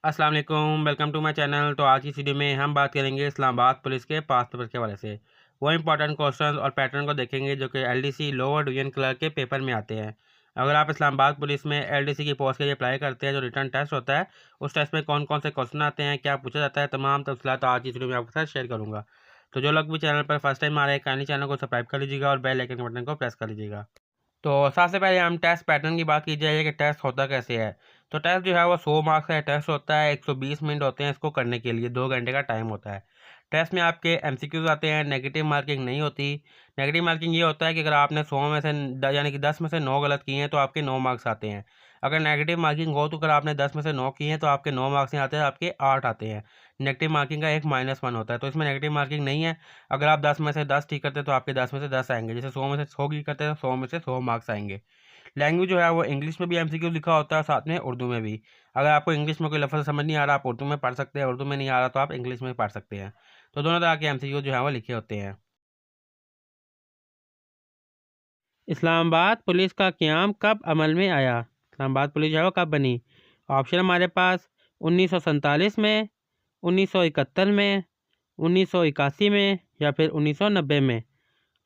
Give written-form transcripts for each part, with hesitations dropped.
अस्सलाम वालेकुम, welcome to my channel. तो आज की इस वीडियो में हम बात करेंगे इस्लामाबाद पुलिस के पास पेपर के हवाले से। वो इंपॉर्टेंट क्वेश्चन और पैटर्न को देखेंगे जो कि एलडीसी लोअर डिवीजन क्लर्क के पेपर में आते हैं। अगर आप इस्लामाबाद पुलिस में एलडीसी की पोस्ट के लिए अप्लाई करते हैं, जो रिटर्न टेस्ट होता है, उस टेस्ट में कौन कौन से क्वेश्चन आते हैं, क्या पूछा जाता है, तमाम तफसीलात आज की इस वीडियो में आपके साथ शेयर करूँगा। तो जो लोग भी चैनल पर फर्स्ट टाइम आ रहे हैं, काइंडली चैनल को सब्सक्राइब कर लीजिएगा और बेल आइकन के बटन को प्रेस कर लीजिएगा। तो सबसे पहले हम टेस्ट पैटर्न की बात की जाए कि टेस्ट होता कैसे है। तो टेस्ट जो है वो 100 मार्क्स का टेस्ट होता है। 120 मिनट होते हैं इसको करने के लिए, 2 घंटे का टाइम होता है। टेस्ट में आपके एमसीक्यूज आते हैं, नेगेटिव मार्किंग नहीं होती। नेगेटिव मार्किंग ये होता है कि अगर आपने 100 में से यानी कि 10 में से 9 गलत किए हैं तो आपके 9 मार्क्स आते हैं। अगर नेगेटिव मार्किंग हो तो अगर आपने 10 में से 9 किए हैं तो आपके 9 मार्क्स नहीं आते हैं, आपके 8 आते हैं। नेगेटिव मार्किंग का एक -1 होता है, तो इसमें नेगेटिव मार्किंग नहीं है। अगर आप 10 में से 10 ठीक करते हैं तो आपके 10 में से 10 आएंगे। जैसे 100 में से 100 ठीक करते हैं तो 100 में से 100 मार्क्स आएंगे। लैंग्वेज जो है वो इंग्लिश में भी एमसीक्यू लिखा होता है, साथ में उर्दू में भी। अगर आपको इंग्लिश में कोई लफ्ज़ समझ नहीं आ रहा, आप उर्दू में पढ़ सकते हैं। उर्दू में नहीं आ रहा तो आप इंग्लिश में पढ़ सकते हैं। तो दोनों तरह के एमसीक्यू जो है वो लिखे होते हैं। इस्लामाबाद पुलिस का क़याम कब अमल में आया? इस्लामाबाद पुलिस जो है वो कब बनी? ऑप्शन हमारे पास 1947 में, 1971 में, 1981 में या फिर 1990 में।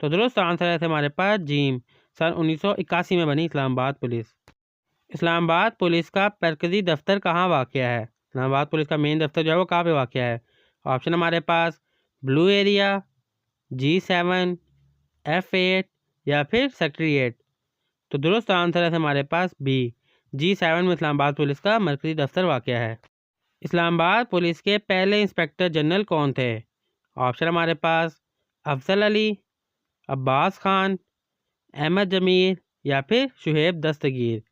तो दुरुस्त आंसर है हमारे पास जीम, सन 1981 में बनी इस्लामाबाद पुलिस। इस्लामाबाद पुलिस का मरकज़ी दफ्तर कहाँ वाक़या है? इस्लामाबाद पुलिस का मेन दफ्तर जो है वो कहाँ पे वाक़या है? ऑप्शन हमारे पास ब्लू एरिया, G7, F8 या फिर सेक्रेटेरिएट। तो दुरुस्त आंसर है हमारे पास बी, G7 में इस्लामाबाद पुलिस का मरकज़ी दफ्तर वाक़या है। इस्लामाबाद पुलिस के पहले इंस्पेक्टर जनरल कौन थे? ऑप्शन हमारे पास अफजल अली, अब्बास खान, अहमद जमीर या फिर शुहेब दस्तगीर।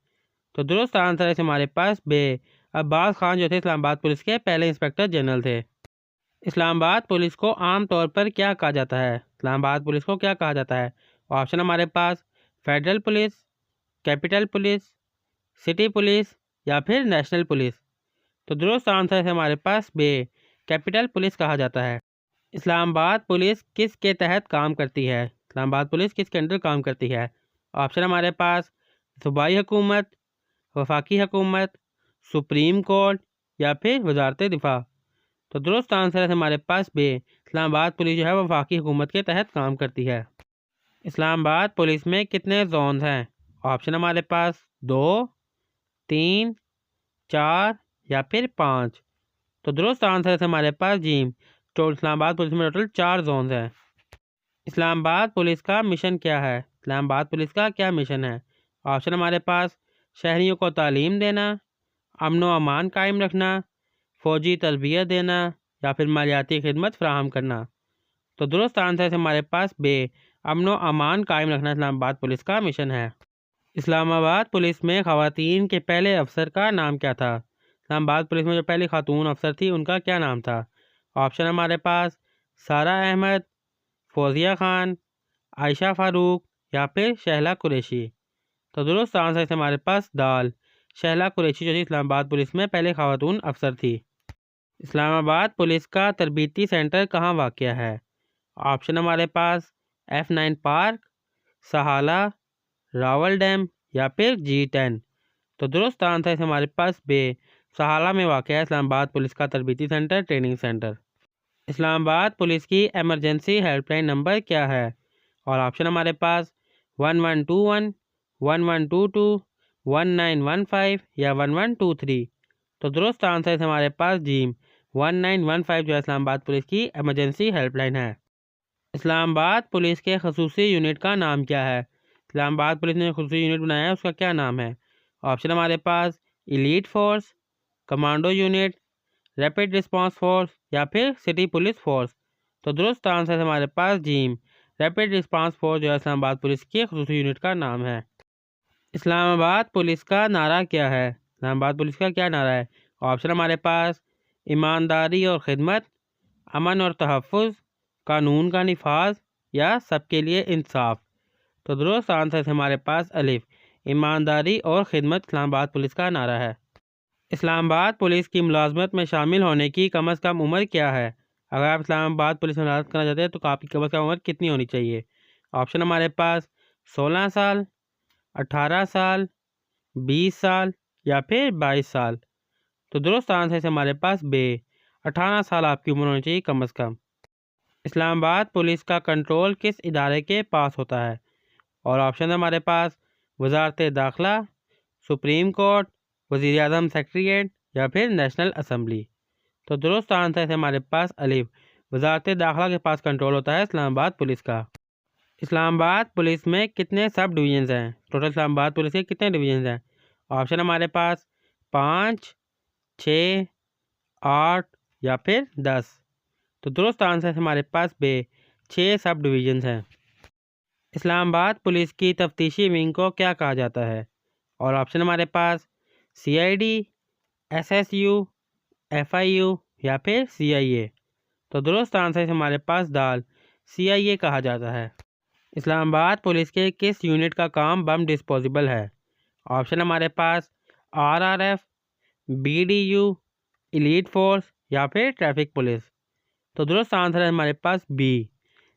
तो दुरुस्त आंसर है हमारे पास बे, अब्बास खान जो थे इस्लामाबाद पुलिस के पहले इंस्पेक्टर जनरल थे। इस्लामाबाद पुलिस को आम तौर पर क्या कहा जाता है? इस्लामाबाद पुलिस को क्या कहा जाता है? ऑप्शन हमारे पास federal police, capital police, city police या फिर नेशनल पुलिस। तो दुरुस्त आंसर है हमारे पास बे, कैपिटल पुलिस कहा जाता है। इस्लामाबाद पुलिस किस के तहत काम करती है? इस्लामाबाद पुलिस किसके अंडर काम करती है? ऑप्शन हमारे पास सूबाई हुकूमत, वफाकी हुकूमत, सुप्रीम कोर्ट या फिर वजारत दिफा। तो दुरुस्त आंसर है हमारे पास बे, इस्लामाबाद पुलिस जो है वफाकी हुकूमत के तहत काम करती है। इस्लामाबाद पुलिस में कितने जोन हैं? ऑप्शन हमारे पास 2, 3, 4 या फिर 5। तो दुरुस्त आंसर है हमारे पास जीम, तो इस्लामाबाद पुलिस में टोटल 4 जोन हैं। इस्लामाबाद पुलिस का मिशन क्या है? इस्लामाबाद पुलिस का क्या मिशन है? ऑप्शन हमारे पास शहरियों को तालीम देना, अमन व अमान कायम रखना, फ़ौजी तरबियत देना या फिर मालियाती खिदमत फ़राहम करना। तो दुरुस्त आंसर है हमारे पास बे, अमन व अमान कायम रखना इस्लामाबाद पुलिस का मिशन है। इस्लामाबाद पुलिस में ख़वातीन के पहले अफसर का नाम क्या था? इस्लामाबाद पुलिस में जो पहली खातून अफसर थी उनका क्या नाम था? ऑप्शन हमारे पास सारा अहमद, फौजिया खान, आयशा फ़ारूक या फिर शहला कुरैशी। तो दुरुस्त आंसर है हमारे पास दाल, शहला कुरैशी जो थी इस्लामाबाद पुलिस में पहले खातून अफसर थी। इस्लामाबाद पुलिस का तरबीती सेंटर कहाँ वाक़या है? ऑप्शन हमारे पास F9 पार्क, सहाला, रावल डैम या फिर G10। तो दुरुस्त आंसर है हमारे पास बे, सहाला में वाक़या है इस्लामाबाद पुलिस का तरबीती centre, training centre. Islamabad police की एमरजेंसी हेल्पलाइन नंबर क्या है? और ऑप्शन हमारे पास 1121, 1122, 1915 या 1123। तो दुरुस्त आंसर है हमारे पास जीम, 1915 जो है इस्लामाबाद पुलिस की एमरजेंसी हेल्पलाइन है। इस्लामाबाद पुलिस के खसूसी यूनिट का नाम क्या है? इस्लामाबाद पुलिस ने खसूसी यूनिट बनाया है, उसका क्या नाम है? ऑप्शन हमारे पास elite force, commando unit, rapid response force या फिर सिटी पुलिस फोर्स। तो दुरुस्त आंसर है हमारे पास जीम, रैपिड रिस्पांस फोर्स जो है इस्लामाबाद पुलिस की खसूसी यूनिट का नाम है। इस्लामाबाद पुलिस का नारा क्या है? इस्लामाबाद पुलिस का क्या नारा है? ऑप्शन हमारे पास ईमानदारी और खिदमत, अमन और तहफ़्फ़ुज़, कानून का निफाज या सबके लिए इंसाफ। तो दुरुस्त आंसर है हमारे पास अलिफ, ईमानदारी और खिदमत इस्लामाबाद पुलिस का नारा है। इस्लामाबाद पुलिस की मुलाजमत में शामिल होने की कम अज़ कम उम्र क्या है? अगर आप इस्लामाबाद पुलिस में मुलाजमत करना चाहते हैं तो आपकी कम अज़ कम उम्र कितनी होनी चाहिए? ऑप्शन हमारे पास 16 साल, 18 साल, 20 साल या फिर 22 साल। तो दुरुस्त आंसर है हमारे पास बे। 18 साल आपकी उम्र होनी चाहिए कम अज़ कम। इस्लामाबाद पुलिस का कंट्रोल किस इदारे के पास होता है? और ऑप्शन है हमारे पास वजारत दाखिला, सुप्रीम कोर्ट, वज़ीर आज़म सेक्रेटेरिएट या फिर नेशनल असम्बली। तो दुरुस्त आंसर है हमारे पास अलिफ, वजारत दाखिला के पास कंट्रोल होता है इस्लामाबाद पुलिस का। इस्लामाबाद पुलिस में कितने सब डिवीजन्स हैं? टोटल इस्लामाबाद पुलिस के कितने डिवीजन्स हैं? ऑप्शन हमारे पास 5, 6, 8 या फिर 10। तो दुरुस्त आंसर है हमारे पास बे, 6 सब डिवीजन्स हैं। इस्लामाबाद पुलिस की तफ्तीशी विंग को क्या कहा जाता है? और ऑप्शन हमारे पास CID, SSU, FIU या फिर CIA। तो दुरुस्त आंसर है हमारे पास दाल, CIA कहा जाता है। इस्लामाबाद पुलिस के किस यूनिट का काम बम डिस्पोजेबल है? ऑप्शन हमारे पास RRF, BDU, एलीट फोर्स या फिर ट्रैफिक पुलिस। तो दुरुस्त आंसर है हमारे पास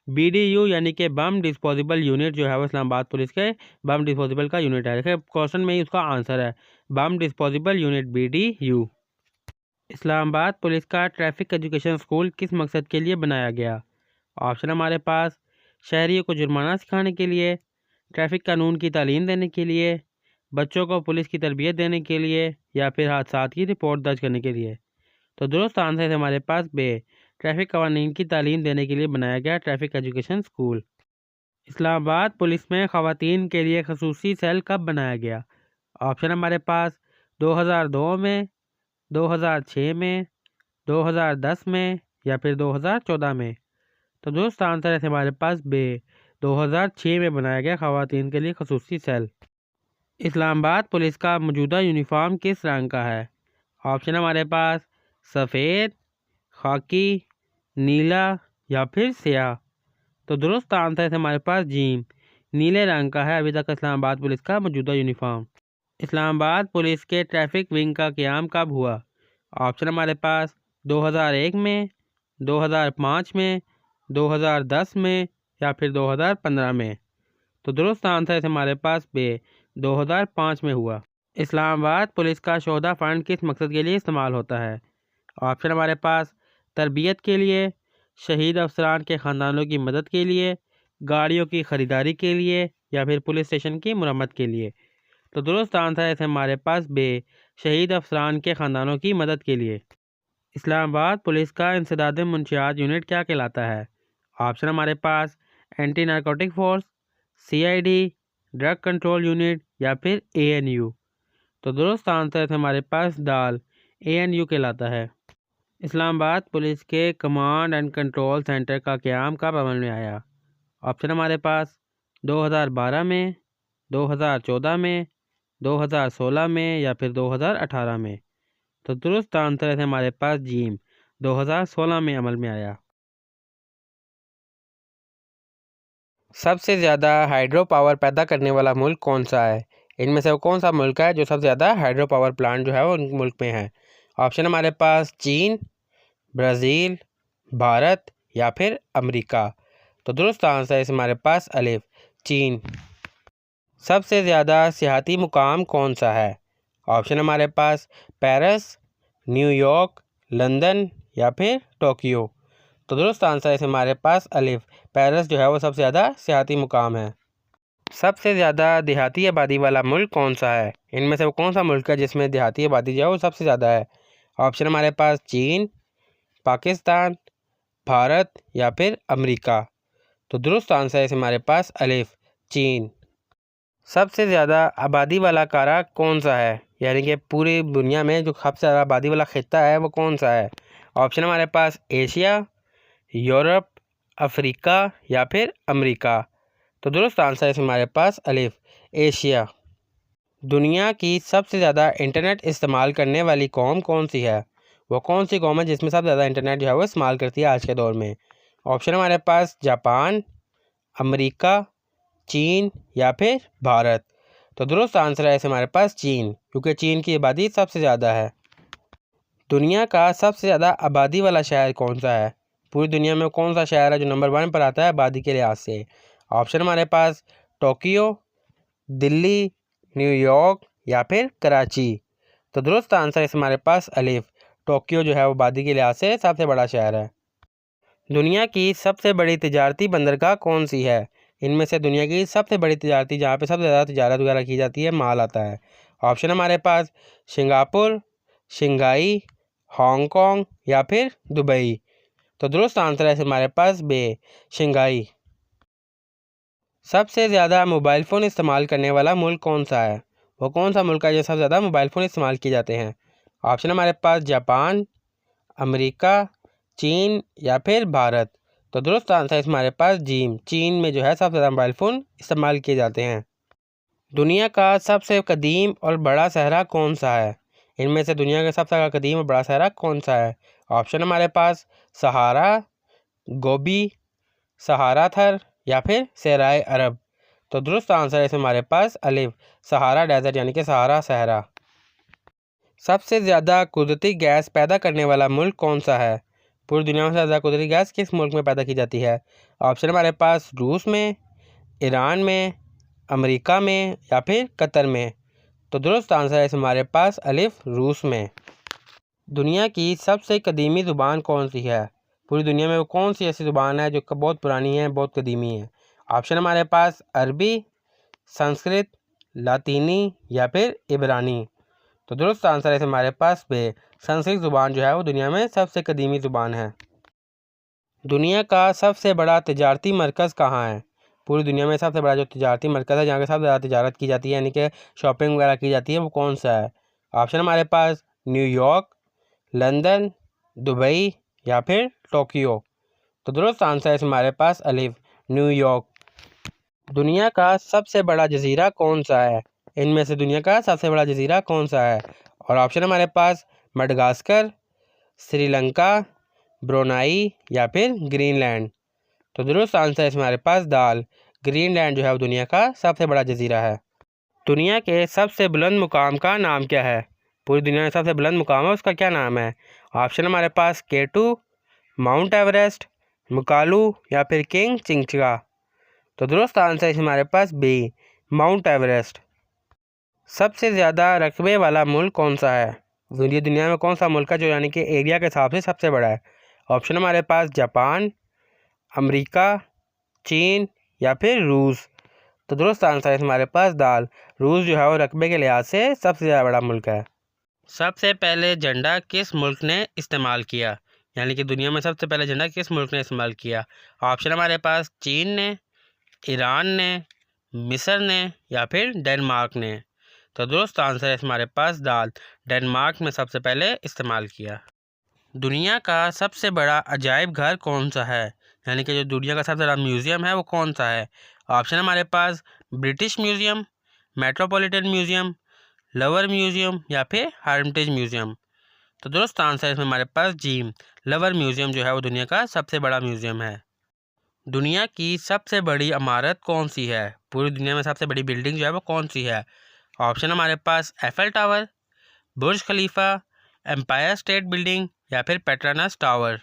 BDU यानी कि बम डिस्पोजेबल यूनिट जो है वो इस्लामाबाद पुलिस के बम डिस्पोजेबल का यूनिट है। देखिए क्वेश्चन में ही उसका आंसर है bomb disposable unit BDU। Islamabad police का ट्रैफिक एजुकेशन स्कूल किस मकसद के लिए बनाया गया? ऑप्शन हमारे पास शहरियों को जुर्माना सिखाने के लिए, ट्रैफिक कानून की तालीम देने के लिए, बच्चों को पुलिस की तरबियत देने के लिए या फिर हादसात की रिपोर्ट दर्ज करने के लिए। तो दुरुस्त आंसर है हमारे पास बे, ट्रैफिक कवानीन की तालीम देने के लिए बनाया गया traffic education school. Islamabad police में ख़वातीन के लिए खसूसी सेल कब बनाया गया? ऑप्शन हमारे पास 2002 में, 2006 में, 2010 में या फिर 2014 में। तो दुरुस्त आंसर है हमारे पास बे, 2006 में बनाया गया ख़वातीन के लिए खसूसी सेल। इस्लामाबाद पुलिस का मौजूदा यूनिफॉर्म किस रंग का है? ऑप्शन हमारे पास सफ़ेद, खाकी, नीला या फिर स्याह। तो दुरुस्त आंसर है हमारे पास जीम, नीले रंग का है अभी तक इस्लामाबाद पुलिस का मौजूदा यूनिफॉर्म। इस्लामाबाद पुलिस के ट्रैफिक विंग का क़याम कब हुआ? ऑप्शन हमारे पास 2001 में, 2005 में, 2010 में या फिर 2015 में। तो दुरुस्त आंसर है हमारे पास बे, 2005 में हुआ। इस्लामाबाद पुलिस का शोधा फंड किस मकसद के लिए इस्तेमाल होता है? ऑप्शन हमारे पास तरबियत के लिए, शहीद अफसरान के ख़ानदानों की मदद के लिए, गाड़ियों की ख़रीदारी के लिए या फिर पुलिस स्टेशन की मरम्मत के लिए। तो दुरुस्त आंसर है हमारे पास बे, शहीद अफसरान के ख़ानदानों की मदद के लिए। इस्लामाबाद पुलिस का इंसदाद मुंशियात यूनिट क्या कहलाता है? ऑप्शन हमारे पास anti narcotic force, CID, drug control unit या फिर ANU। तो दुरुस्त आंसर है हमारे पास दाल, ANU कहलाता है। इस्लामाबाद पुलिस के कमांड एंड कंट्रोल सेंटर का क़याम कब अमल में आया? ऑप्शन हमारे पास 2012 में, 2014 में, 2016 में या फिर 2018 में। तो दुरुस्त आंसर है हमारे पास जीम, 2016 में अमल में आया। सबसे ज़्यादा हाइड्रो पावर पैदा करने वाला मुल्क कौन सा है? इनमें से वो कौन सा मुल्क है जो सबसे ज़्यादा हाइड्रो पावर प्लांट जो है वो उन मुल्क में है? ऑप्शन हमारे पास चीन, ब्राज़ील, भारत या फिर अमेरिका। तो दुरुस्त आंसर है हमारे पास अलिफ, चीन। सबसे ज़्यादा सियाहती मुकाम कौन सा है? ऑप्शन हमारे पास पेरिस, न्यूयॉर्क, लंदन या फिर टोक्यो। तो दुरुस्त आंसर है हमारे पास अलिफ, पेरिस जो है वो सबसे ज़्यादा सियाहती मुकाम है। सबसे ज़्यादा देहाती आबादी वाला मुल्क कौन सा है? इनमें से वो कौन सा मुल्क है जिसमें देहाती आबादी जो है वो सबसे ज़्यादा है? ऑप्शन हमारे पास चीन, पाकिस्तान, भारत या फिर अमेरिका। तो दुरुस्त आंसर है हमारे पास अलिफ, चीन। सबसे ज़्यादा आबादी वाला कारा कौन सा है? यानी कि पूरी दुनिया में जो सबसे ज़्यादा आबादी वाला खित्ता है वो कौन सा है? ऑप्शन हमारे पास एशिया, यूरोप, अफ्रीका या फिर अमेरिका। तो दुरुस्त आंसर है हमारे पास अलिफ, एशिया। दुनिया की सबसे ज़्यादा इंटरनेट इस्तेमाल करने वाली कौम कौन सी है? वो कौन सी कौम है जिसमें सबसे ज़्यादा इंटरनेट जो है वो इस्तेमाल करती है आज के दौर में? ऑप्शन हमारे पास जापान, अमेरिका, चीन या फिर भारत। तो दुरुस्त आंसर है हमारे पास चीन, क्योंकि चीन की आबादी सबसे ज़्यादा है। दुनिया का सबसे ज़्यादा आबादी वाला शहर कौन सा है? पूरी दुनिया में कौन सा शहर है जो नंबर 1 पर आता है आबादी के लिहाज से? ऑप्शन हमारे पास टोक्यो, दिल्ली, न्यूयॉर्क या फिर कराची। तो दुरुस्त आंसर है हमारे पास अलिफ। टोक्यो जो है वो आबादी के लिहाज से सबसे बड़ा शहर है। दुनिया की सबसे बड़ी तिजारती बंदरगाह कौन सी है? इनमें से दुनिया की सबसे बड़ी तिजारती जहाँ पे सबसे ज़्यादा तिजारत वगैरह की जाती है, माल आता है। ऑप्शन हमारे पास सिंगापुर, शंघाई, हांगकांग या फिर दुबई। तो दुरुस्त आंसर है हमारे पास बे, शंघाई। सबसे ज़्यादा मोबाइल फ़ोन इस्तेमाल करने वाला मुल्क कौन सा है? वो कौन सा मुल्क है जो सबसे ज़्यादा मोबाइल फ़ोन इस्तेमाल किए जाते हैं? ऑप्शन हमारे पास जापान, अमेरिका, चीन या फिर भारत। तो दुरुस्त आंसर है हमारे पास चीन में जो है सबसे ज़्यादा मोबाइल फ़ोन इस्तेमाल किए जाते हैं। दुनिया का सबसे कदीम और बड़ा सहरा कौन सा है? इनमें से दुनिया का सबसे कदीम और बड़ा सहरा कौन सा है? ऑप्शन हमारे पास सहारा, गोबी, सहारा थर या फिर सहराए अरब। तो दुरुस्त आंसर है हमारे पास अलिफ, सहारा डेजर्ट यानी कि सहारा सहरा। सबसे ज़्यादा कुदरती गैस पैदा करने वाला मुल्क कौन सा है? पूरी दुनिया में सबसे ज़्यादा कुदरती गैस किस मुल्क में पैदा की जाती है? ऑप्शन हमारे पास रूस में, ईरान में, अमेरिका में या फिर कतर में। तो दुरुस्त आंसर है हमारे पास अलिफ, रूस में। दुनिया की सबसे कदीमी ज़ुबान कौन सी है? पूरी दुनिया में वो कौन सी ऐसी ज़ुबान है जो बहुत पुरानी है, बहुत कदीमी है? ऑप्शन हमारे पास अरबी, संस्कृत, लातीनी या फिर इब्रानी। तो दुरुस्त आंसर है हमारे पास बे, संस्कृत ज़ुबान जो है वो दुनिया में सबसे कदीमी ज़ुबान है। दुनिया का सबसे बड़ा तिजारती मरकज़ कहाँ है? पूरी दुनिया में सबसे बड़ा जो तिजारती मरकज़ है जहाँ पे सबसे ज़्यादा तिजारत की जाती है यानी कि शॉपिंग वगैरह की जाती है, वो कौन सा है? ऑप्शन हमारे पास न्यूयॉर्क, लंदन, दुबई या फिर टोक्यो। तो दुरुस्त आंसर है हमारे पास अलिफ, न्यूयॉर्क। दुनिया का सबसे बड़ा जजीरा कौन सा है? इनमें से दुनिया का सबसे बड़ा जजीरा कौन सा है? और ऑप्शन हमारे पास मडगास्कर, श्रीलंका, ब्रुनाई या फिर ग्रीनलैंड। तो दुरुस्त आंसर है हमारे पास दाल, ग्रीनलैंड जो है वो दुनिया का सबसे बड़ा जजीरा है। दुनिया के सबसे बुलंद मुकाम का नाम क्या है? पूरी दुनिया में सबसे बुलंद मुकाम है, उसका क्या नाम है? ऑप्शन हमारे पास K2, माउंट एवरेस्ट, मुकालू या फिर किंग चिंचगा। तो दुरुस्त आंसर है हमारे पास बी, माउंट एवरेस्ट। सबसे ज़्यादा रकबे वाला मुल्क कौन सा है? दुनिया में कौन सा मुल्क है जो यानी कि एरिया के हिसाब से सबसे बड़ा है? ऑप्शन हमारे पास जापान, अमेरिका, चीन या फिर रूस। तो दुरुस्त आंसर है हमारे पास दाल, रूस जो है वो रकबे के लिहाज से सबसे ज़्यादा बड़ा मुल्क है। सबसे पहले झंडा किस मुल्क ने इस्तेमाल किया? यानी कि दुनिया में सबसे पहले झंडा किस मुल्क ने इस्तेमाल किया? ऑप्शन हमारे पास चीन ने, ईरान ने, मिस्र ने या फिर डेनमार्क ने। तो दुरुस्त आंसर है हमारे पास दाल, डेनमार्क में सबसे पहले इस्तेमाल किया। दुनिया का सबसे बड़ा अजायब घर कौन सा है? यानी कि जो दुनिया का सबसे बड़ा म्यूज़ियम है वो कौन सा है? ऑप्शन हमारे पास British Museum, Metropolitan Museum, Louvre Museum या फिर हर्मिटेज म्यूज़ियम। तो दुरुस्त आंसर है हमारे पास लवर म्यूज़ियम जो है वो दुनिया का सबसे बड़ा म्यूज़ियम है। दुनिया की सबसे बड़ी इमारत कौन सी है? पूरी दुनिया में सबसे बड़ी बिल्डिंग जो है वो कौन सी है? ऑप्शन हमारे पास एफएल टावर, बुर्ज खलीफा, एम्पायर स्टेट बिल्डिंग या फिर पेट्रोनास टावर।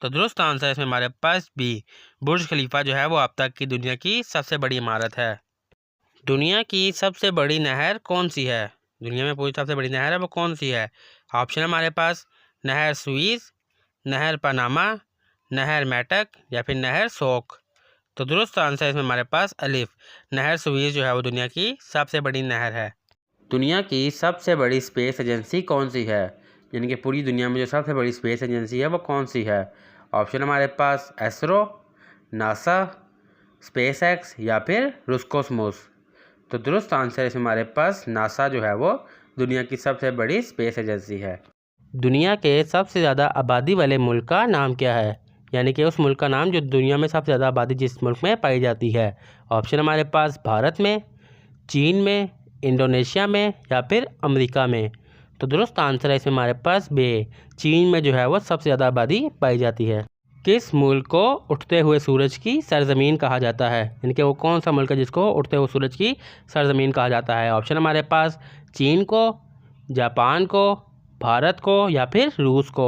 तो दुरुस्त आंसर है इसमें हमारे पास बी, बुर्ज खलीफा जो है वो अब तक की दुनिया की सबसे बड़ी इमारत है। दुनिया की सबसे बड़ी नहर कौन सी है? दुनिया में पूरी सबसे बड़ी नहर है वो कौन सी है? ऑप्शन हमारे पास नहर सुइज, नहर पनामा, नहर मैटक या फिर नहर सोक। तो दुरुस्त आंसर है इसमें हमारे पास अलिफ, नहर सुइज जो है वो दुनिया की सबसे बड़ी नहर है। दुनिया की सबसे बड़ी स्पेस एजेंसी कौन सी है? यानी कि पूरी दुनिया में जो सबसे बड़ी स्पेस एजेंसी है वो कौन सी है? ऑप्शन हमारे पास एसरो, नासा, स्पेस एक्स या फिर रोस्कोसमोस। तो दुरुस्त आंसर है हमारे पास नासा जो है वो दुनिया की सबसे बड़ी स्पेस एजेंसी है। दुनिया के सबसे ज़्यादा आबादी वाले मुल्क का नाम क्या है? यानी कि उस मुल्क का नाम जो दुनिया में सबसे ज़्यादा आबादी जिस मुल्क में पाई जाती है। ऑप्शन हमारे पास भारत में, चीन में, इंडोनेशिया में या फिर अमेरिका में। तो दुरुस्त आंसर है इसमें हमारे पास बे, चीन में जो है वो सबसे ज़्यादा आबादी पाई जाती है। किस मुल्क को उठते हुए सूरज की सरजमीन कहा जाता है? यानी कि वो कौन सा मुल्क है जिसको उठते हुए सूरज की सरजमीन कहा जाता है? ऑप्शन हमारे पास चीन को, जापान को, भारत को या फिर रूस को।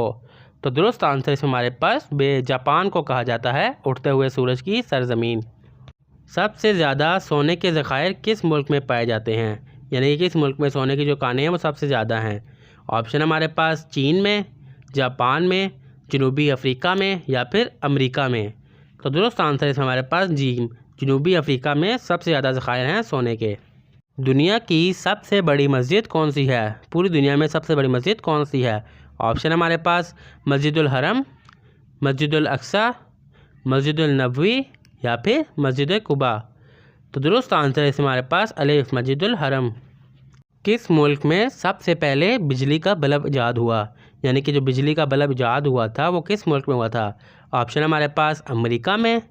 तो दुरुस्त आंसर इसमें हमारे पास बे, जापान को कहा जाता है उठते हुए सूरज की सरजमीन। सबसे ज़्यादा सोने के ज़खायर किस मुल्क में पाए जाते हैं? यानी कि किस मुल्क में सोने की जो खानें हैं वो सबसे ज़्यादा हैं। ऑप्शन हमारे पास चीन में, जापान में, जनूबी अफ्रीका में या फिर अमेरिका में। तो दुरुस्त आंसर इसमें हमारे पास जी, जनूबी अफ्रीका में सबसे ज़्यादा ज़खायर हैं सोने के। दुनिया की सबसे बड़ी मस्जिद कौन सी है? पूरी दुनिया में सबसे बड़ी मस्जिद कौन सी है? ऑप्शन हमारे पास मस्जिदुल हरम, मस्जिदुल अक्सा, मस्जिदुल नबवी या फिर मस्जिद कुबा। तो दुरुस्त आंसर है इसमें हमारे पास अलिफ, मस्जिदुल हरम। किस मुल्क में सबसे पहले बिजली का बल्ब इजाद हुआ? यानी कि जो बिजली का बल्ब इजाद हुआ था वो किस मुल्क में हुआ था? ऑप्शन हमारे पास अमेरिका में,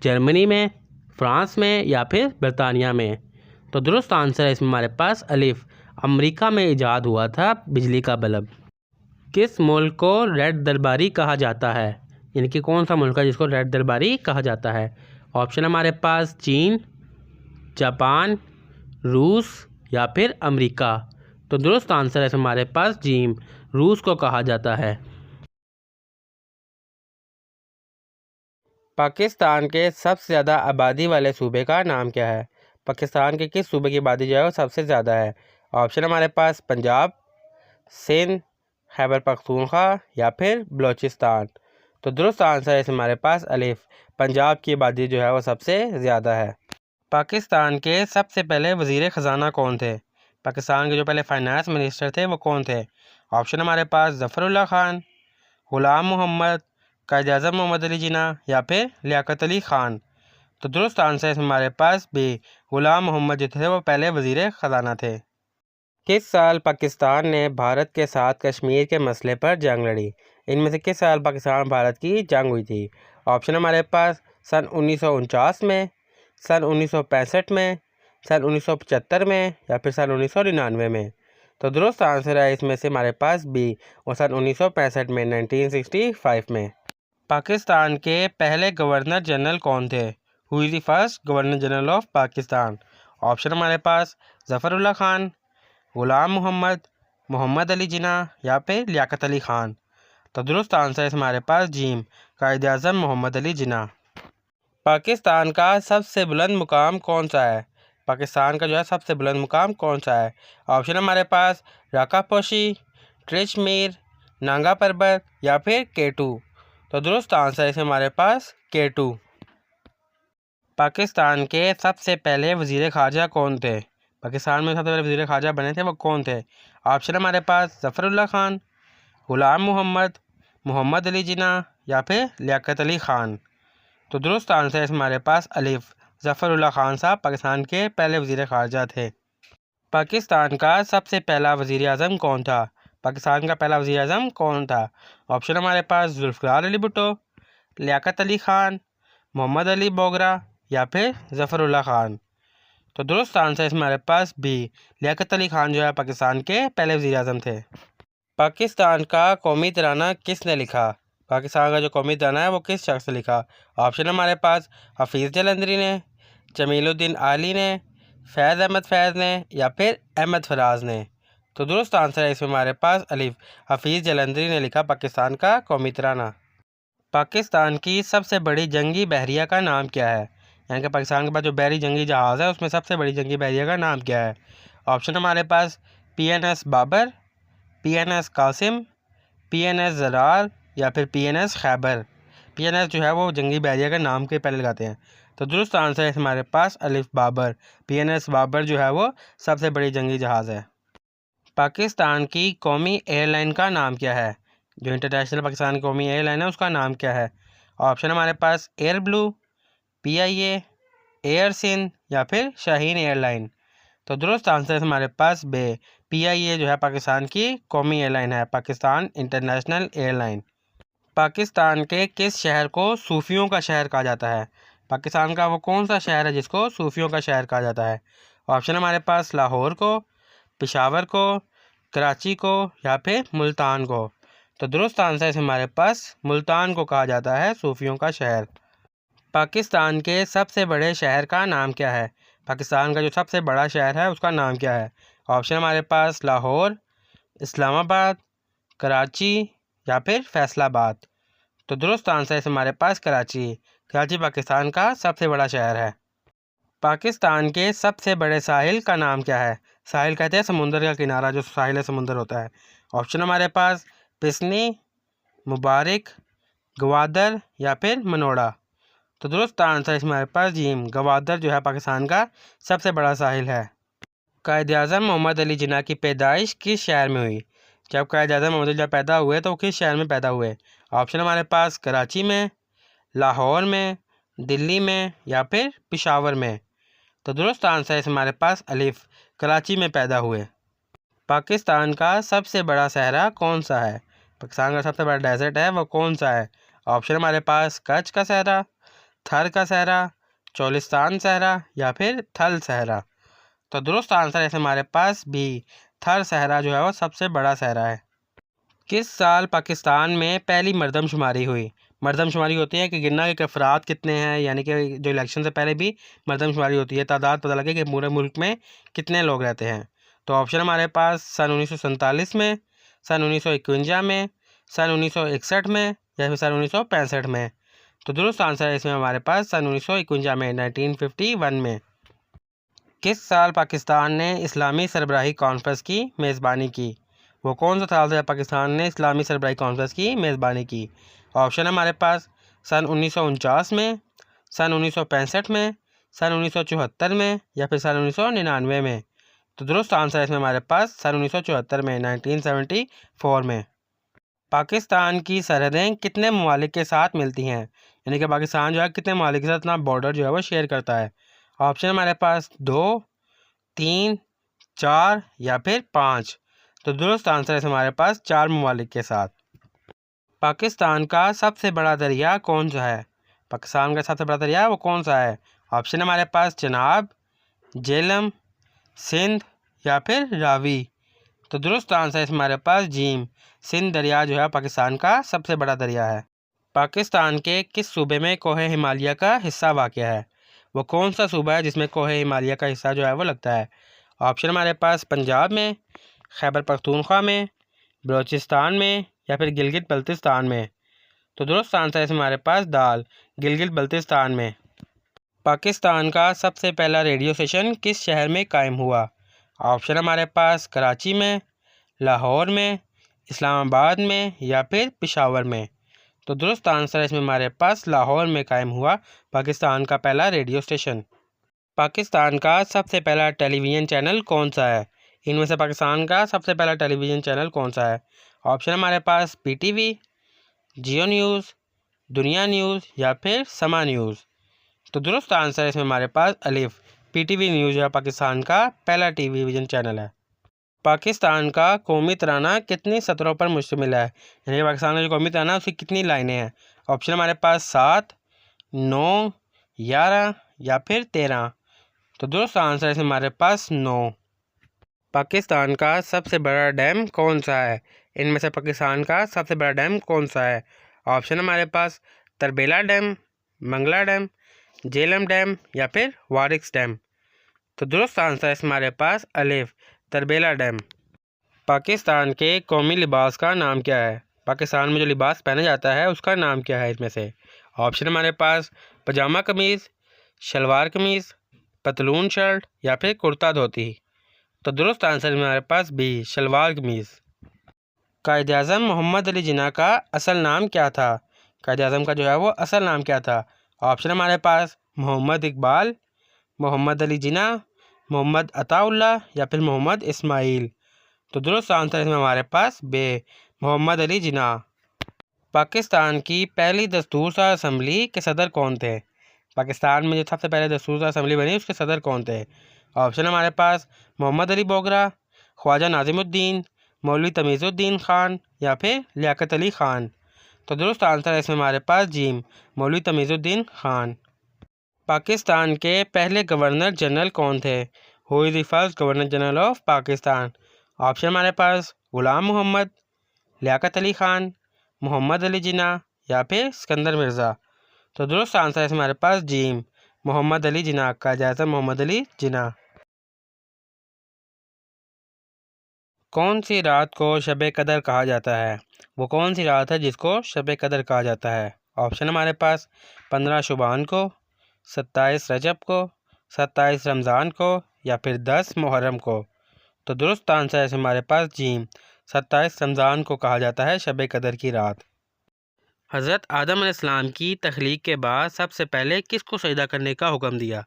जर्मनी में, फ्रांस में या फिर बरतानिया में। तो दुरुस्त आंसर है इसमें हमारे पास अलिफ, अमेरिका में इजाद हुआ था बिजली का बल्ब। किस मुल्क को रेड दरबारी कहा जाता है? यानी कि कौन सा मुल्क है जिसको रेड दरबारी कहा जाता है? ऑप्शन हमारे पास चीन, जापान, रूस या फिर अमेरिका। तो दुरुस्त आंसर है हमारे पास जीम, रूस को कहा जाता है। पाकिस्तान के सबसे ज़्यादा आबादी वाले सूबे का नाम क्या है? पाकिस्तान के किस सूबे की आबादी जो है वो सबसे ज़्यादा है? ऑप्शन हमारे पास पंजाब, सिंध, खैबर पख्तूनख्वा या फिर बलूचिस्तान। तो दुरुस्त आंसर है हमारे पास अलिफ, पंजाब की आबादी जो है वो सबसे ज़्यादा है। पाकिस्तान के सबसे पहले वज़ीर ख़जाना कौन थे? पाकिस्तान के जो पहले फाइनेंस मिनिस्टर थे वो कौन थे? ऑप्शन हमारे पास ज़फ़रुल्लाह खान, ग़ुलाम मोहम्मद, कायद-ए-आज़म मोहम्मद अली जिन्ना या फिर लियाकत अली ख़ान। तो दुरुस्त आंसर है हमारे पास बी, ग़ुलाम मोहम्मद जो थे वो पहले वज़ीर ख़जाना थे। किस साल पाकिस्तान ने भारत के साथ कश्मीर के मसले पर जंग लड़ी? इनमें से किस साल पाकिस्तान भारत की जंग हुई थी? ऑप्शन हमारे पास सन 1949 में, सन 1965 में, सन 1975 में या फिर सन 1999 में। तो दुरुस्त आंसर है इसमें से हमारे पास बी, और सन 1965 में, 1965 में। पाकिस्तान के पहले गवर्नर जनरल कौन थे? Who is the first governor general of Pakistan? Option हमारे पास ज़फ़रुल्लाह खान, ग़ुलाम मोहम्मद, मोहम्मद अली जिन्ना या फिर लियाकत अली ख़ान। तो दुरुस्त आंसर है हमारे पास जीम, कायद-ए-आज़म मोहम्मद अली जिन्ना। पाकिस्तान का सबसे बुलंद मुकाम कौन सा है? पाकिस्तान का जो है सबसे बुलंद मुकाम कौन सा है? ऑप्शन हमारे पास राकापोशी, ट्रिचमीर, नांगा पर्वत या फिर K2। तो दुरुस्त आंसर है हमारे पास K2। पाकिस्तान के सबसे पहले वज़ीर ख़ारजा कौन थे? पाकिस्तान में सबसे पहले वज़ीर ख़ारजा बने थे वो कौन थे? ऑप्शन हमारे पास ज़फ़रुल्लाह खान, ग़ुलाम मोहम्मद, मोहम्मद अली जिन्ना या फिर लियाकत अली ख़ान। तो दुरुस्त आंसर है हमारे पास अलिफ, ज़फ़रुल्लाह खान साहब पाकिस्तान के पहले वज़ीर ख़ारजा थे। पाकिस्तान का सबसे पहला वज़ीर आज़म कौन था? पाकिस्तान का पहला वज़ीर आज़म कौन था? ऑप्शन हमारे पास ज़ुल्फ़िकार अली भुट्टो, लियाकत अली ख़ान, मोहम्मद अली बोगरा या फिर ज़फ़रुल्लाह खान। तो दुरुस्त आंसर है हमारे पास बी, लियाकत अली ख़ान जो है पाकिस्तान के पहले वज़ीर आज़म थे। पाकिस्तान का कौमी तराना किसने लिखा? पाकिस्तान का जो कौमी तराना है वो किस शख्स ने लिखा? ऑप्शन हमारे पास हफ़ीज़ जलंधरी ने, जमीलुद्दीन आली ने, फैज़ अहमद फैज़ ने या फिर अहमद फराज ने। तो दुरुस्त आंसर है इसमें हमारे पास अलिफ, हफ़ीज़ जलंधरी ने लिखा पाकिस्तान का कौमी तराना। पाकिस्तान की सबसे बड़ी जंगी बहरिया का नाम क्या है? यानी कि पाकिस्तान के पास जो बहरी जंगी जहाज़ है उसमें सबसे बड़ी जंगी बहरिया का नाम क्या है? ऑप्शन हमारे पास PNS Babar, PNS Qasim, PNS Zarar या फिर PNS खैबर। PNS जो है वो जंगी बहरिया के नाम के पहले लगाते हैं। तो दुरुस्त आंसर है हमारे पास अलिफ बाबर, PNS बाबर जो है वो सबसे बड़ी जंगी जहाज़ है। पाकिस्तान की कौमी एयरलाइन का नाम क्या है? जो इंटरनेशनल पाकिस्तान की कौमी एयरलाइन है उसका नाम क्या है? ऑप्शन हमारे पास Air Blue, PIA, Air Sindh या फिर शाहीन एयरलाइन। तो दुरुस्त आंसर हमारे पास बे, PIA जो है पाकिस्तान की कौमी एयरलाइन है, पाकिस्तान इंटरनेशनल एयरलाइन। पाकिस्तान के किस शहर को सूफियों का शहर कहा जाता है? पाकिस्तान का वो कौन सा शहर है जिसको सूफियों का शहर कहा जाता है? ऑप्शन हमारे पास लाहौर को, पेशावर को, कराची को या फिर मुल्तान को। तो दुरुस्त आंसर है हमारे पास मुल्तान को कहा जाता है सूफियों का शहर। पाकिस्तान के सबसे बड़े शहर का नाम क्या है? पाकिस्तान का जो सबसे बड़ा शहर है उसका नाम क्या है? ऑप्शन हमारे पास लाहौर, इस्लामाबाद, कराची या फिर फैसलाबाद। तो दुरुस्त आंसर है हमारे पास कराची। कराची पाकिस्तान का सबसे बड़ा शहर है। पाकिस्तान के सबसे बड़े साहिल का नाम क्या है? साहिल कहते हैं समुंदर का किनारा, जो साहिल है समुंदर होता है। ऑप्शन हमारे पास पिसनी, मुबारक, गवादर या फिर मनोड़ा। तो दुरुस्त आंसर इसमें हमारे पास जीम, गवादर जो है पाकिस्तान का सबसे बड़ा साहिल है। कायद-ए-आज़म मोहम्मद अली जिन्ना की पैदाइश किस शहर में हुई? जब कायद-ए-आज़म मोहम्मद अली जिन्ना पैदा हुए तो वो किस शहर में पैदा हुए? ऑप्शन हमारे पास कराची में, लाहौर में, दिल्ली में या फिर पेशावर में। तो दुरुस्त आंसर है हमारे पास अलिफ, कराची में पैदा हुए। पाकिस्तान का सबसे बड़ा सहरा कौन सा है? पाकिस्तान का सबसे बड़ा डेजर्ट है वो कौन सा है? ऑप्शन हमारे पास कच्छ का सहरा, थर का सहरा, चोलिस्तान सहरा या फिर थल सहरा। तो दुरुस्त आंसर है हमारे पास भी, थर सहरा जो है वो सबसे बड़ा सहरा है। किस साल पाकिस्तान में पहली मरदमशुमारी हुई? मरदमशुमारी होती है कि गिनना कि अफराद कितने हैं, यानी कि जो इलेक्शन से पहले भी मरदमशुमारी होती है, तादाद पता लगे कि पूरे मुल्क में कितने लोग रहते हैं। तो ऑप्शन हमारे पास सन 1947 में, सन 1951 में, सन 1961 में या फिर सन 1965 में। तो दुरुस्त आंसर है इसमें हमारे पास सन 1951 में, 1951 में। किस साल पाकिस्तान ने इस्लामी सरबराही कॉन्फ्रेंस की मेज़बानी की? वो कौन सा साल से पाकिस्तान ने इस्लामी सरबराही कॉन्फ्रेंस की मेज़बानी की? ऑप्शन हमारे पास सन 1949 में, सन 1965 में, सन 1974 में या फिर सन 1999 में। तो दुरुस्त आंसर है इसमें हमारे पास सन 1974 में, 1974 में। पाकिस्तान की सरहदें कितने ममालिक के साथ मिलती हैं? यानी कि पाकिस्तान जो है कितने ममालिक के साथ अपना बॉर्डर जो है वो शेयर करता है? ऑप्शन हमारे पास 2, 3, 4 या फिर 5। तो दुरुस्त आंसर है हमारे पास 4 ममालिक के साथ। पाकिस्तान का सबसे बड़ा दरिया कौन सा है? पाकिस्तान का सबसे बड़ा दरिया वो कौन सा है? ऑप्शन हमारे पास चनाब, झेलम, सिंध या फिर रावी। तो दुरुस्त आंसर है हमारे पास जीम, सिंध दरिया जो है पाकिस्तान का सबसे बड़ा दरिया है। पाकिस्तान के किस सूबे में कोहे हिमालय का हिस्सा वाक़या है? वो कौन सा सूबा है जिसमें कोहे हिमालय का हिस्सा जो है वो लगता है? ऑप्शन हमारे पास पंजाब में, खैबर पख्तूनख्वा में, बलूचिस्तान में या फिर गिलगित बल्तिस्तान में। तो दुरुस्त आंसर है हमारे पास दाल, गिलगित बल्तिस्तान में। पाकिस्तान का सबसे पहला रेडियो स्टेशन किस शहर में कायम हुआ? ऑप्शन हमारे पास कराची में, लाहौर में, इस्लामाबाद में या फिर पेशावर में। तो दुरुस्त आंसर है इसमें हमारे पास लाहौर में कायम हुआ पाकिस्तान का पहला रेडियो स्टेशन। पाकिस्तान का सबसे पहला टेलीविज़न चैनल कौन सा है? इनमें से पाकिस्तान का सबसे पहला टेलीविज़न चैनल कौन सा है? ऑप्शन हमारे पास PTV, जियो न्यूज़, दुनिया न्यूज़ या फिर समा न्यूज़। तो दुरुस्त आंसर है इसमें हमारे पास अलिफ, PTV न्यूज़ है पाकिस्तान का पहला टेलीविज़न चैनल है। पाकिस्तान का कौमी तराना कितनी सतरों पर मुश्तमिल है? यानी पाकिस्तान का जो कौमी तराना है उसकी कितनी लाइनें हैं? ऑप्शन हमारे पास 7, 9, 11 या फिर 13। तो दुरुस्त आंसर है हमारे पास 9। पाकिस्तान का सबसे बड़ा डैम कौन सा है? इनमें से पाकिस्तान का सबसे बड़ा डैम कौन सा है? ऑप्शन हमारे पास Tarbela dam, Mangla dam, Jhelum dam या फिर वारिक्स डैम। तो दुरुस्त आंसर है हमारे पास अलिफ, तरबेला डैम। पाकिस्तान के कौमी लिबास का नाम क्या है? पाकिस्तान में जो लिबास पहना जाता है उसका नाम क्या है इसमें से? ऑप्शन हमारे पास पजामा कमीज़, शलवार कमीज़, पतलून शर्ट या फिर कुर्ता धोती। तो दुरुस्त आंसर हमारे पास बी, शलवार कमीज़। कायद-ए-आज़म मोहम्मद अली जिन्ना का असल नाम क्या था? कायद-ए-आज़म का जो है वो असल नाम क्या था? ऑप्शन हमारे पास मोहम्मद इकबाल, मोहम्मद अली जिन्ना, मोहम्मद अताउल्लाह या फिर मोहम्मद इस्माइल। तो दुरुस्त आंसर इसमें हमारे पास बे, मोहम्मद अली जिन्ना। पाकिस्तान की पहली दस्तूरसाज़ असम्बली के सदर कौन थे? पाकिस्तान में जो सबसे पहले दस्तूरसाज़ असम्बली बनी उसके सदर कौन थे? ऑप्शन हमारे पास मोहम्मद अली बोगरा, ख्वाजा नाज़िमुद्दीन, मौलवी तमीज़ुद्दीन ख़ान या फिर लियाकत अली ख़ान। तो दुरुस्त आंसर है इसमें हमारे पास जीम, मौलवी तमीज़ुद्दीन ख़ान। पाकिस्तान के पहले गवर्नर जनरल कौन थे? Who is the first governor general of Pakistan? Option हमारे पास ग़ुलाम मोहम्मद, लियाकत अली ख़ान, मोहम्मद अली जिन्ना या फिर सिकंदर मिर्ज़ा। तो दुरुस्त आंसर है हमारे पास जीम, मोहम्मद अली जिन्ना, कायद-ए-आज़म मोहम्मद अली जिन्ना। कौन सी रात को शब कदर कहा जाता है? वो कौन सी रात है जिसको शब कदर कहा जाता है? ऑप्शन हमारे पास 15 शुबान को, 27 रजब को, 27 रमज़ान को या फिर 10 मुहर्रम को? तो दुरुस्त आंसर है हमारे पास जीम, 27 रमज़ान को कहा जाता है शब कदर की रात। हज़रत आदम अलैहिस्सलाम की तख्लीक के बाद सबसे पहले किसको सजदा करने का हुक्म दिया?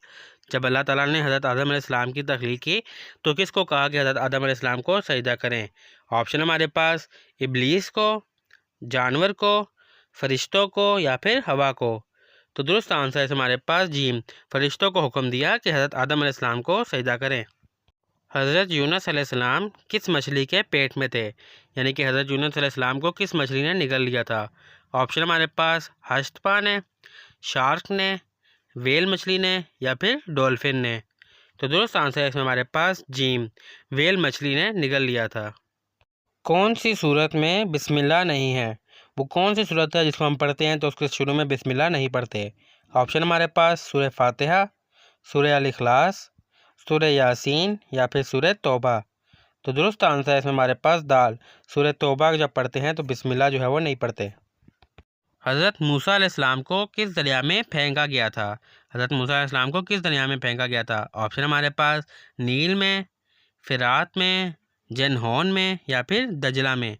जब अल्लाह ताला ने हज़रत आदम अलैहिस्सलाम की तख्लीक की तो किसको कहा कि हज़रत आदम अलैहिस्सलाम को सजदा करें? ऑप्शन हमारे पास इब्लीस को, जानवर को, फरिश्तों को या फिर हवा को? तो दुरुस्त आंसर है हमारे पास जीम, फरिश्तों को हुक्म दिया कि हज़रत आदम अलैहिस्सलाम को सजदा करें। हज़रत यूनुस अलैहिस्सलाम किस मछली के पेट में थे? यानी कि हज़रत यूनुस अलैहिस्सलाम को किस मछली ने निगल लिया था? ऑप्शन हमारे पास हस्तपा ने, शार्क ने, वेल मछली ने या फिर डॉल्फिन ने? तो दुरुस्त आंसर है इसमें हमारे पास जीम, वेल मछली ने निगल लिया था। कौन सी सूरत में बिस्मिल्लाह नहीं है? वो कौन सी सूरत है जिसको हम पढ़ते हैं तो उसके शुरू में बिस्मिल्लाह नहीं पढ़ते? ऑप्शन हमारे पास सूरह फातिहा, सूरह अल इखलास, सूरह यासीन या फिर सूरह तौबा? तो दुरुस्त आंसर है इसमें हमारे पास दाल, सूरह तौबा जब पढ़ते हैं तो बिस्मिल्लाह जो है वो नहीं पढ़ते। हज़रत मूसा अलैहिस्सलाम को किस दरिया में फेंका गया था? हज़रत मूसा अलैहिस्सलाम को किस दरिया में फेंका गया था? ऑप्शन हमारे पास नील में, फ़िरात में, जन्होन में या फिर दजला में?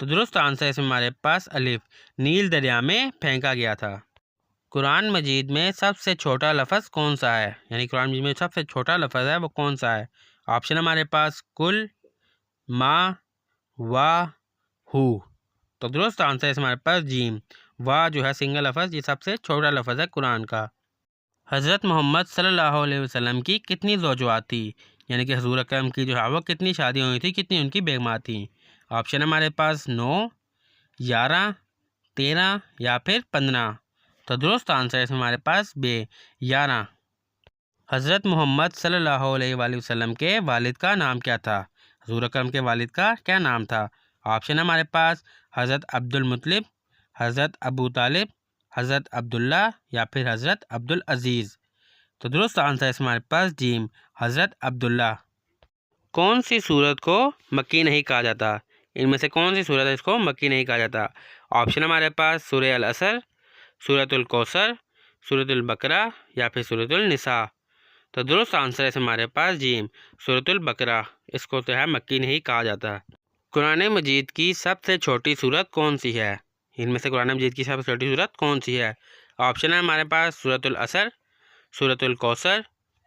तो दुरुस्त आंसर है इसमें हमारे पास अलिफ, नील दरिया में फेंका गया था। कुरान मजीद में सबसे छोटा लफ्ज़ कौन सा है? यानी कुरान मजीद में सबसे छोटा लफ्ज़ है वो कौन सा है? ऑप्शन हमारे पास कुल, मा, वाह, हु? तो दुरुस्त आंसर है हमारे पास जीम, वाह जो है सिंगल लफ्ज़, ये सबसे छोटा लफ्ज़ है कुरान का। हज़रत मोहम्मद सल्लल्लाहु अलैहि वसल्लम की कितनी ज़ौजवात थी? यानी कि हुज़ूर अकरम की जो है वो कितनी शादियाँ हुई थी, कितनी उनकी बेगमात थी? ऑप्शन हमारे पास 9, 11, 13 या फिर 15? तो दुरुस्त आंसर है इसमें हमारे पास 11। हज़रत मोहम्मद सल्लल्लाहु अलैहि वसल्लम के वालिद का नाम क्या था? हुज़ूर अकरम के वालिद का क्या नाम था? ऑप्शन हमारे पास हज़रत अब्दुल मुत्तलिब, हज़रत अबू तालिब, हज़रत अब्दुल्ला या फिर हज़रत अब्दुल अज़ीज़? तो दुरुस्त आंसर है हमारे पास जीम, हज़रत अब्दुल्ला। कौन सी सूरत को मक्की नहीं कहा जाता? इनमें से कौन सी सूरत है इसको मक्की नहीं कहा जाता? ऑप्शन हमारे पास सूरह अल असर, सूरतुल कौसर, सूरतुल बकरा या फिर सूरतुल निसा? तो दुरुस्त आंसर है हमारे पास जीम, सूरतुल बकरा, इसको तो है मक्की नहीं कहा जाता। कुरान मजीद की सबसे छोटी सूरत कौन सी है? इनमें से कुरान मजीद की सबसे छोटी सूरत कौन सी है? ऑप्शन है हमारे पास सूरतुल असर, सूरतुल कौसर,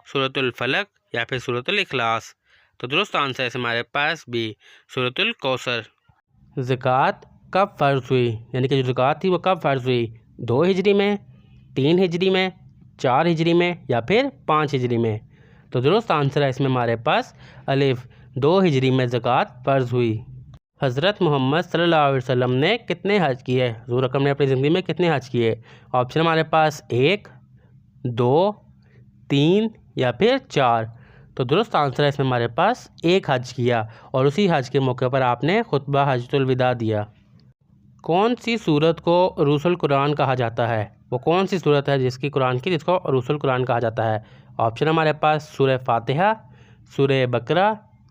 सूरतुल फलक या फिर सूरतुल इखलास? तो दुरुस्त आंसर है हमारे पास बी, सूरतुल कौसर। ज़कात कब फ़र्ज़ हुई? यानी कि जो ज़कात थी वो कब फ़र्ज़ हुई? 2 हिजरी में, 3 हिजरी में, 4 हिजरी में या फिर 5 हिजरी में? तो दुरुस्त आंसर है इसमें हमारे पास अलिफ, 2 हिजरी में ज़कात फ़र्ज़ हुई। हज़रत मोहम्मद सल्लल्लाहु अलैहि वसल्लम ने कितने हज किए? हुज़ूर अकरम ने अपनी ज़िंदगी में कितने हज किए? ऑप्शन हमारे पास 1, 2, 3 या फिर 4? तो दुरुस्त आंसर है इसमें हमारे पास 1 हज किया और उसी हज के मौके पर आपने खुतबा हज्जतुल विदा दिया। कौन सी सूरत को उरूसुल कुरान कहा जाता है? वो कौन सी सूरत है जिसकी कुरान की जिसको उरूसुल कुरान कहा जाता है? ऑप्शन हमारे पास सूरह फातिहा, सूरह बकरा,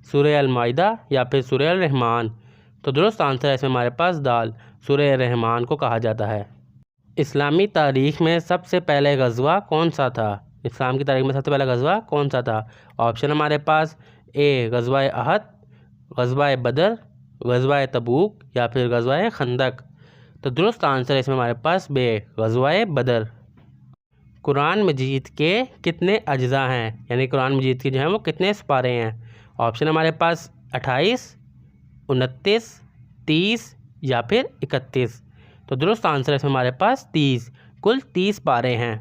सूरह अल माइदा या फिर सूरह अल रहमान? तो दुरुस्त आंसर है इसमें हमारे पास दाल, सूरह रहमान को कहा जाता है। इस्लामी तारीख़ में सबसे पहले गज़वा कौन सा था? इस्लाम की तारीख़ में सबसे पहला गज़वा कौन सा था? ऑप्शन हमारे पास ए गज़वा अहद, गज़वा बदर, गज़वा तबूक या फिर गज़वा खंदक? तो दुरुस्त आंसर है इसमें हमारे पास बे, गज़वा बदर। कुरान मजीद के कितने अज्ज़ा हैं? यानी कुरान मजीद के जो हैं वो कितने सिपारे हैं? ऑप्शन हमारे पास 28, 29, 30 या फिर 31? तो दुरुस्त आंसर है इसमें हमारे पास 30, कुल 30 पारे हैं।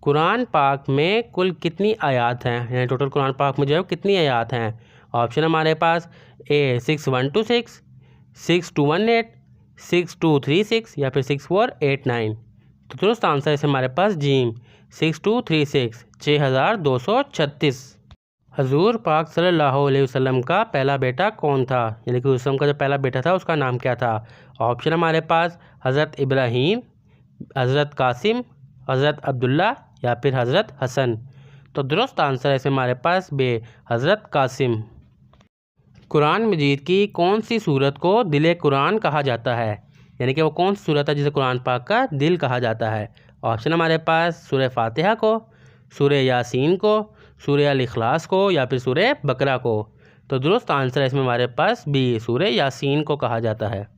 कुरान पाक में कुल कितनी आयात हैं? यानी टोटल कुरान पाक में जो है कितनी आयात हैं? ऑप्शन हमारे पास ए 6126, 6218, 6236 या फिर 6489? तो दुरुस्त आंसर है हमारे पास जीम, 6236, 6236। हजूर पाक सल्लल्लाहु अलैहि वसल्लम का पहला बेटा कौन था? यानी कि उसम का जो पहला बेटा था उसका नाम क्या था? ऑप्शन हमारे पास हज़रत इब्राहीम, हज़रत कासिम, हज़रत अब्दुल्ला या फिर हज़रत हसन? तो दुरुस्त आंसर है इसमें हमारे पास बे, हज़रत कासिम। कुरान मजीद की कौन सी सूरत को दिल कुरान कहा जाता है? यानी कि वो कौन सी सूरत है जिसे कुरान पाक का दिल कहा जाता है? ऑप्शन हमारे पास सूरह फातिहा को, सूरह यासीन को, सूरह अल इखलास को या फिर सूरह बकरा को? तो दुरुस्त आंसर है इसमें हमारे पास बी, सूरह यासीन को कहा जाता है।